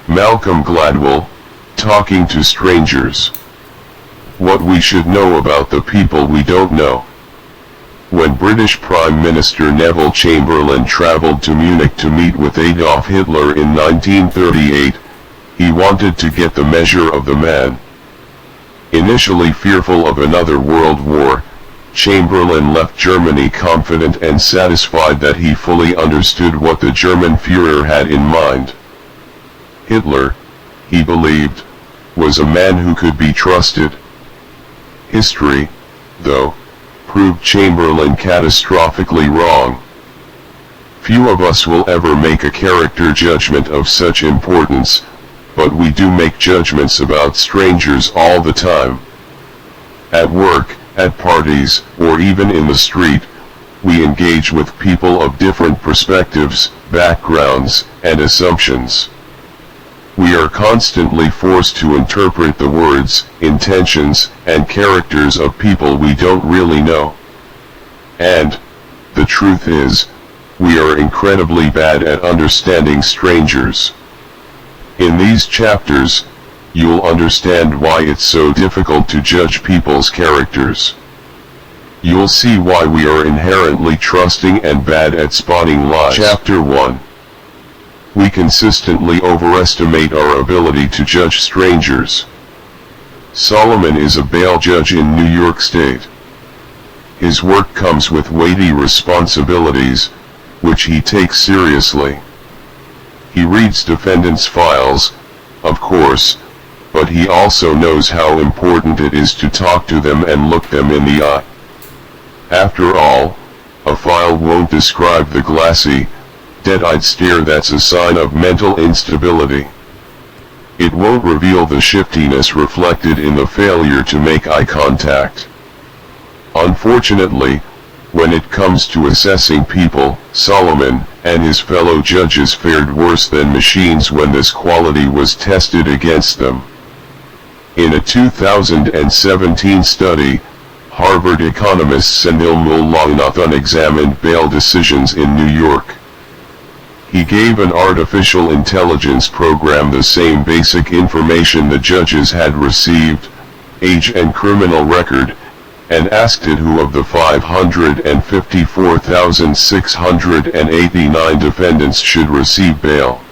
Malcolm Gladwell, Talking to Strangers. What we should know about the people we don't know. When British Prime Minister Neville Chamberlain travelled to Munich to meet with Adolf Hitler in 1938, he wanted to get the measure of the man. Initially fearful of another world war, Chamberlain left Germany confident and satisfied that he fully understood what the German Führer had in mind. Hitler, he believed, was a man who could be trusted. History, though, proved Chamberlain catastrophically wrong. Few of us will ever make a character judgment of such importance, but we do make judgments about strangers all the time. At work, at parties, or even in the street, we engage with people of different perspectives, backgrounds, and assumptions. We are constantly forced to interpret the words, intentions, and characters of people we don't really know. And, the truth is, we are incredibly bad at understanding strangers. In these chapters, you'll understand why it's so difficult to judge people's characters. You'll see why we are inherently trusting and bad at spotting lies. Chapter 1. We consistently overestimate our ability to judge strangers. Solomon is a bail judge in New York State. His work comes with weighty responsibilities, which he takes seriously. He reads defendants' files, of course, but he also knows how important it is to talk to them and look them in the eye. After all, a file won't describe the glassy, dead-eyed stare that's a sign of mental instability. It won't reveal the shiftiness reflected in the failure to make eye contact. Unfortunately, when it comes to assessing people, Solomon and his fellow judges fared worse than machines when this quality was tested against them. In a 2017 study, Harvard economist Senil Mullainathan examined bail decisions in New York. He gave an artificial intelligence program the same basic information the judges had received, age and criminal record, and asked it who of the 554,689 defendants should receive bail.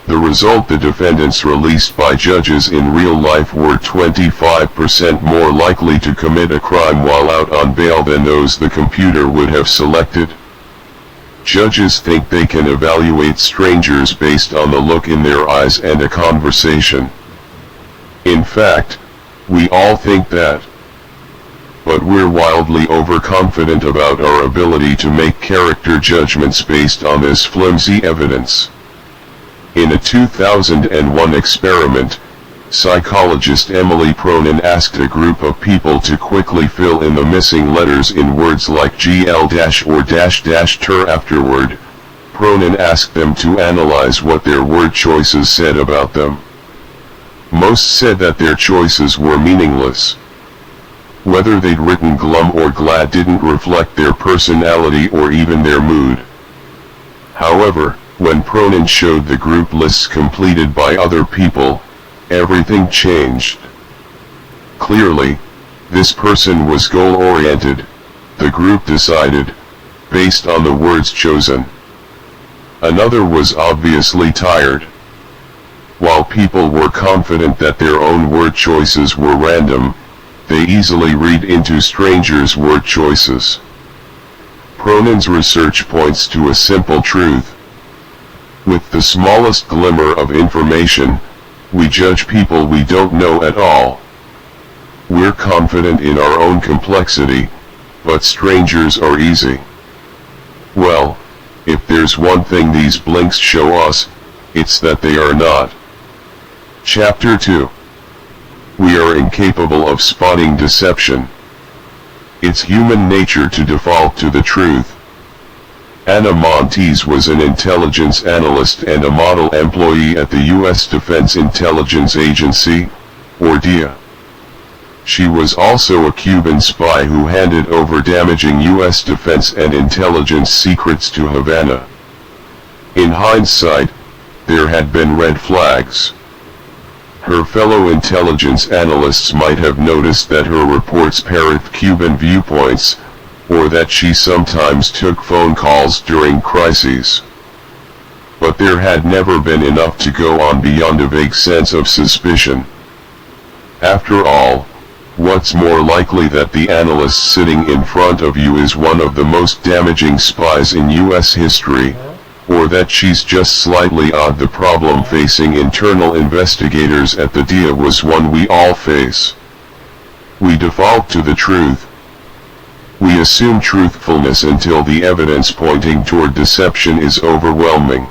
The result: the defendants released by judges in real life were 25% more likely to commit a crime while out on bail than those the computer would have selected. Judges think they can evaluate strangers based on the look in their eyes and a conversation. In fact, we all think that. But we're wildly overconfident about our ability to make character judgments based on this flimsy evidence. In a 2001 experiment, psychologist Emily Pronin asked a group of people to quickly fill in the missing letters in words like GL- or --ter afterward. Pronin asked them to analyze what their word choices said about them. Most said that their choices were meaningless. Whether they'd written glum or glad didn't reflect their personality or even their mood. However, when Pronin showed the group lists completed by other people, everything changed. Clearly, this person was goal-oriented, the group decided, based on the words chosen. Another was obviously tired. While people were confident that their own word choices were random, they easily read into strangers' word choices. Pronin's research points to a simple truth. With the smallest glimmer of information, we judge people we don't know at all. We're confident in our own complexity, but strangers are easy. Well, if there's one thing these blinks show us, it's that they are not. Chapter 2. We are incapable of spotting deception. It's human nature to default to the truth. Anna Montes was an intelligence analyst and a model employee at the U.S. Defense Intelligence Agency, or DIA. She was also a Cuban spy who handed over damaging U.S. defense and intelligence secrets to Havana. In hindsight, there had been red flags. Her fellow intelligence analysts might have noticed that her reports parroted Cuban viewpoints, or that she sometimes took phone calls during crises. But there had never been enough to go on beyond a vague sense of suspicion. After all, what's more likely that the analyst sitting in front of you is one of the most damaging spies in U.S. history, or that she's just slightly odd? The problem facing internal investigators at the DIA was one we all face. We default to the truth. We assume truthfulness until the evidence pointing toward deception is overwhelming.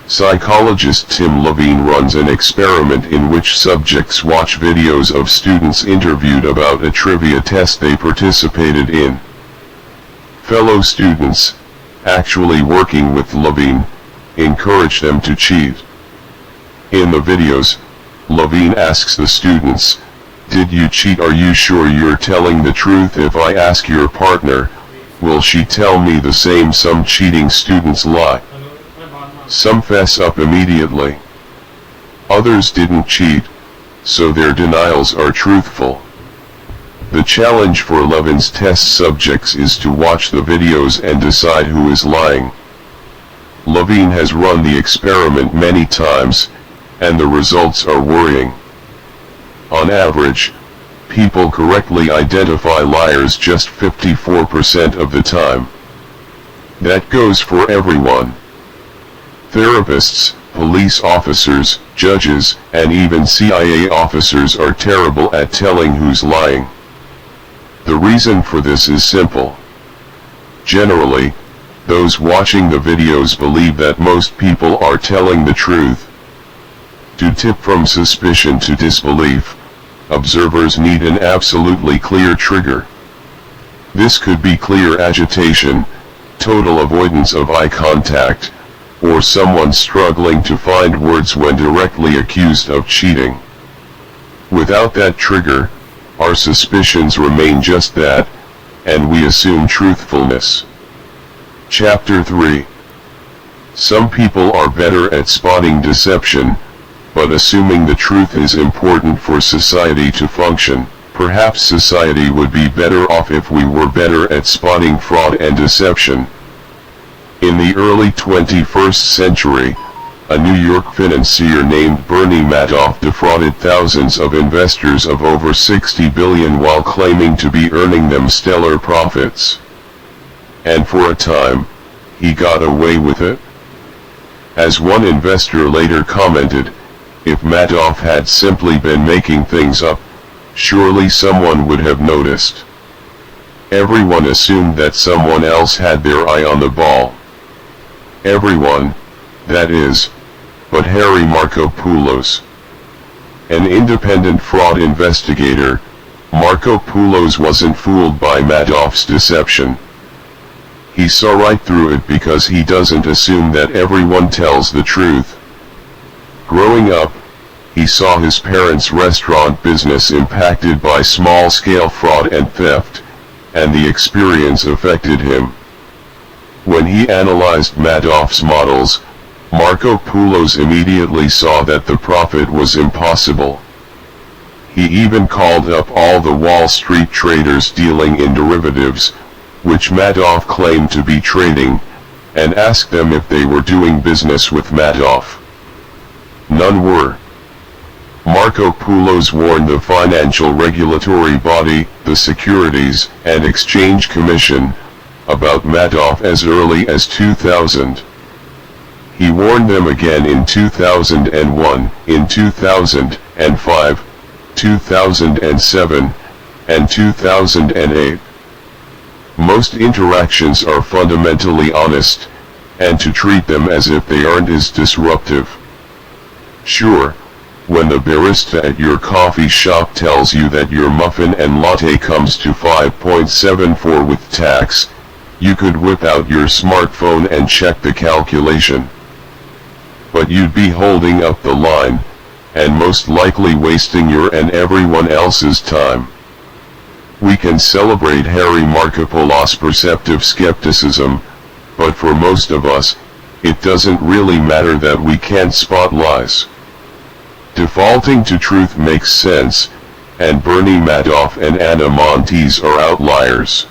Psychologist Tim Levine runs an experiment in which subjects watch videos of students interviewed about a trivia test they participated in. Fellow students, actually working with Levine, encourage them to cheat. In the videos, Levine asks the students, "Did you cheat? Are you sure you're telling the truth? If I ask your partner, will she tell me the same?" Some cheating students lie. Some fess up immediately. Others didn't cheat, so their denials are truthful. The challenge for Levine's test subjects is to watch the videos and decide who is lying. Levine has run the experiment many times, and the results are worrying. On average, people correctly identify liars just 54% of the time. That goes for everyone. Therapists, police officers, judges, and even CIA officers are terrible at telling who's lying. The reason for this is simple. Generally, those watching the videos believe that most people are telling the truth. To tip from suspicion to disbelief, observers need an absolutely clear trigger. This could be clear agitation, total avoidance of eye contact, or someone struggling to find words when directly accused of cheating. Without that trigger, our suspicions remain just that, and we assume truthfulness. Chapter 3. Some people are better at spotting deception, but assuming the truth is important for society to function. Perhaps society would be better off if we were better at spotting fraud and deception. In the early 21st century, a New York financier named Bernie Madoff defrauded thousands of investors of over $60 billion while claiming to be earning them stellar profits. And for a time, he got away with it. As one investor later commented, "If Madoff had simply been making things up, surely someone would have noticed." Everyone assumed that someone else had their eye on the ball. Everyone, that is, but Harry Markopoulou. An independent fraud investigator, Markopoulou wasn't fooled by Madoff's deception. He saw right through it because he doesn't assume that everyone tells the truth. Growing up, he saw his parents' restaurant business impacted by small-scale fraud and theft, and the experience affected him. When he analyzed Madoff's models, Markopoulou immediately saw that the profit was impossible. He even called up all the Wall Street traders dealing in derivatives, which Madoff claimed to be trading, and asked them if they were doing business with Madoff. None were. Markopoulou warned the financial regulatory body, the Securities and Exchange Commission, about Madoff as early as 2000. He warned them again in 2001, in 2005, 2007, and 2008. Most interactions are fundamentally honest, and to treat them as if they aren't is disruptive. Sure, when the barista at your coffee shop tells you that your muffin and latte comes to $5.74 with tax, you could whip out your smartphone and check the calculation. But you'd be holding up the line, and most likely wasting your and everyone else's time. We can celebrate Harry Markopoulou perceptive skepticism, but for most of us, it doesn't really matter that we can't spot lies. Defaulting to truth makes sense, and Bernie Madoff and Anna Montes are outliers.